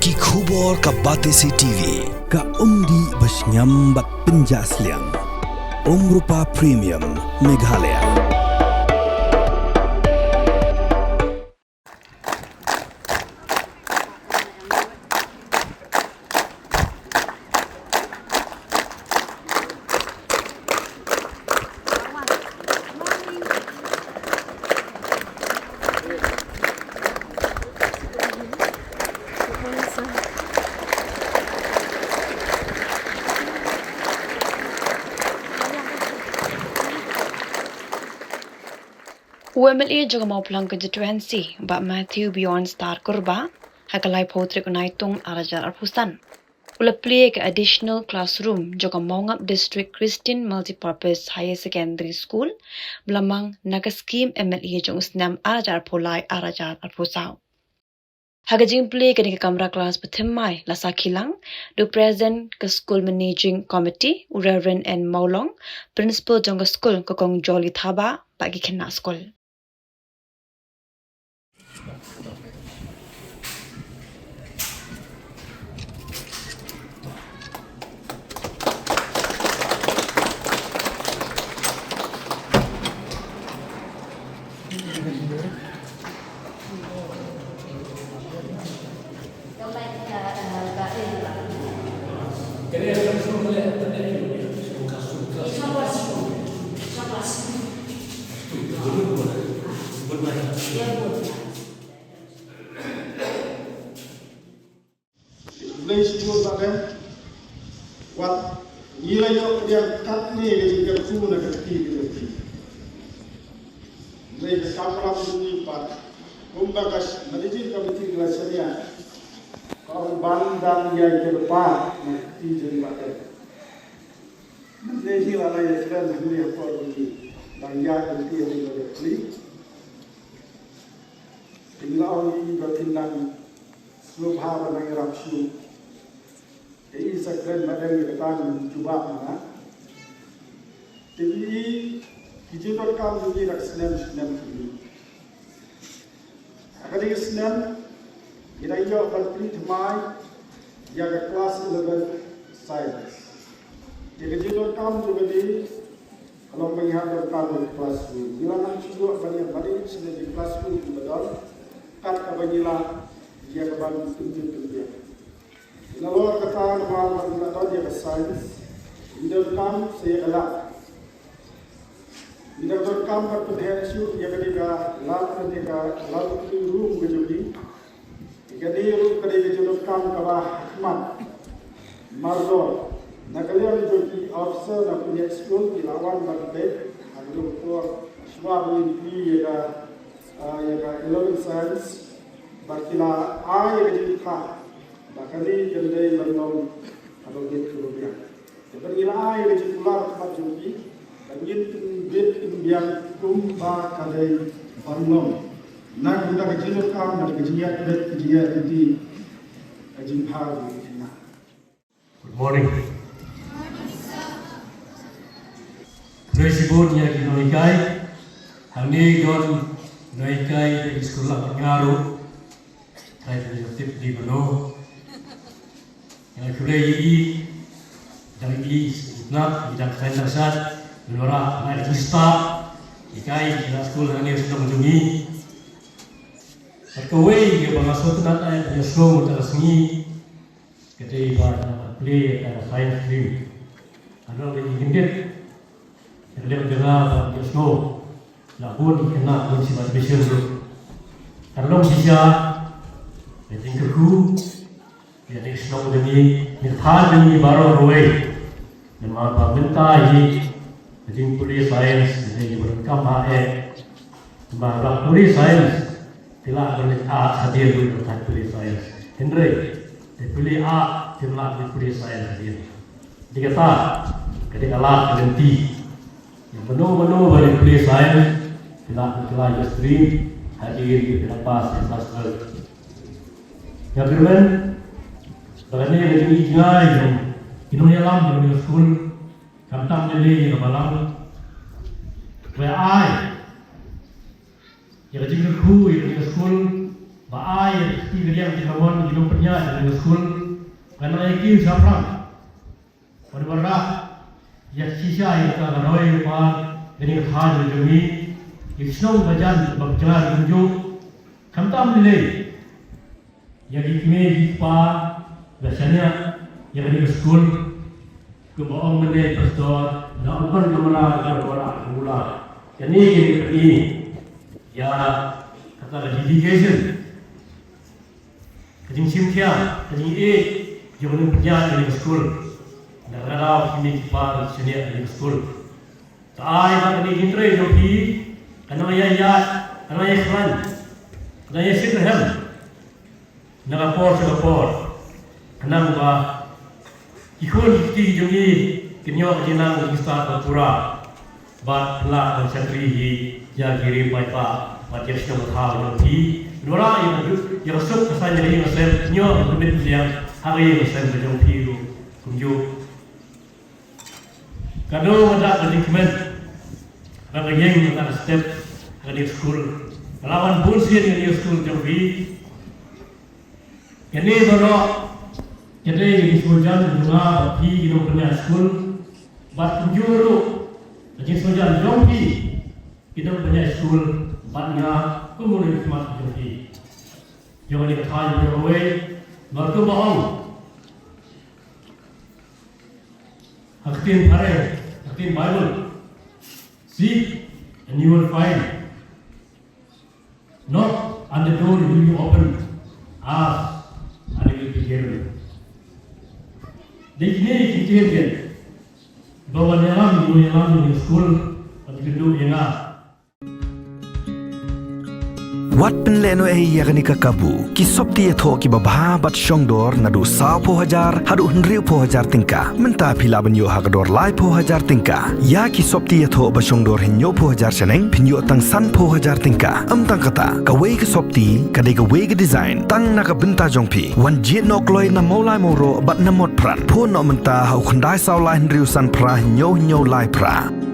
Ki khubor ka Batesi TV. Ka umdi basnyambak penjaslian. Rupa Premium Meghalaya. UMLA juga mau pulang constituency Mbak Matthew Beyond Star Kurba hakalai potrik unaitung arajar arpusan. Ula play ke additional classroom juga Maungap District Christian Multipurpose Higher Secondary School belamang naga scheme MLA jung usnam arajar polai arajar arpusau. Hagajing play ke kamera kelas petemai lasa kilang do present ke school managing committee Reverend N Maulong principal jong school kokong Jolly Thaba bagi kena school. Lei sebut pada wat nilai yang kat ni dengan tu nak kerti. Lei kapal ini pat kumbakas managing committee kelasnya kalau bandang yang terpa nanti jadi pada. Lei hilang yang sedang dunia apa ini banyak nanti yang berkeli. Tinggal ini bertindak Subhanahu wa ta'ala. Ini sekren badan kita mencuba mana. Jadi kita kam juga nak senam ini. Agar dia senam, kita ia berpilih temai jaga kelas 11 science. Jadi kita kam juga di kalau melihat berkali kelas 2. Bila nak juga banyak sudah di kelas 2 betul. Kat kebanyakan dia kebanyakan tunjuk. Lalu kata nama kita dia ke sains, tidak kam saya kelak. Tidak berkam berpenghasilan dia ketika lalu room kejubi. Jadi room ketika kam kawah hikmat, marzor. Nak kalian jadi officer nak punya school di lawan berbeda. Agak kuat. Semua ini ya 11 science. Bakilah ayat jadi tak. Bakali kendai lalu atau get kerugian. Jadi ilai yang jikular tempat jumpi dan get kemudian kumba kadai banglong. Nak kita kecil kam dan kejiat itu kejimpar di sana. Good morning. Presibun yang dinoikai, hari don noikai di sekolah pengaruh. Saya berjumpa di Bono. Yang kedua ini nak tidak kena dasar menolak naik kista ikai kita sekolah ini sudah menjungi terkawai yang berasal dari yang slow tersengi ketika play atau science stream kalau ini hinggit terlihat dengar yang slow lakukan kena kunci motivation tu kalau bisa yang kedua jadi semua demi mirhan demi baru ruai, nama pemerintah ini jadi polis sains jadi berkam hae, bahwa polis sains tidak berletak hadir di tempat polis sains. Henry, polis A tidak di polis sains hadir. Dikata ketika lah berhenti, yang menu dari polis sains tidak stream hadir di tempat disaster. Yang bermain Bagani yang dijual yang Indonesia lam yang school kantang jadi yang balang, where I yang jadi school Baai tiga yang dilawan hidup penya dari sekolah karena itu siapa? Perwara ya sisa yang tak ramai par dari hal jami isnau bajan bagjar tunjuk kamtam nilai yang ikme pa biasanya yang dari sekolah kebaong menilai pastor dan orang kamera orang mula ini ya kata dedication Kajing simkia, kajing jangan punya dari sekolah. Negara kini kipas seni dari sekolah. Taai nak ni intre joki, kana ya, kana ya klan, kana ya sikraham. Nagapor, kana muka. Ikon kiti joki, kinyo kajinang kisah pura. Bat lah secretary ya kiri paipa, bat yang sudah tahu joki. Dua yang resep kesannya ini resep nyo lebih yang hari resep berjauh piru kunjuk. Kado ada komitmen, bagi yang ada step dari sekolah. Melawan bullshit dari sekolah jauh pi. Ini baru jadi di sekolah juga pi kita punya sekolah. Bat kunjuk tu, jadi sekolah jauh pi kita punya sekolah. Batnya kemudian kemas joki. Jangan dikatakan berway, mereka bohong. Haktin Bible. Seek and you will find. Knock and the door will be open. Ask and it will be given. Dikini kitian bahwa dalam di sekolah atau gedung yang Wat penleno yakni kakabu kisop ti tho ki babha bat shongdor nadu 100,000 hadu 100,000 tingka menta phila banyo hagador lai 100,000 tingka ya kisop ti tho ba shongdor hinyo 100,000 seneng pinyo tang san 100,000 tingka amtang kata kawei kisop ti kadai kawei ke design tang na ka benta jongpi wan jet nok loi na maulai moro bat na mod pran pho no menta hau khandai saulai riusan pra hinyo lai pra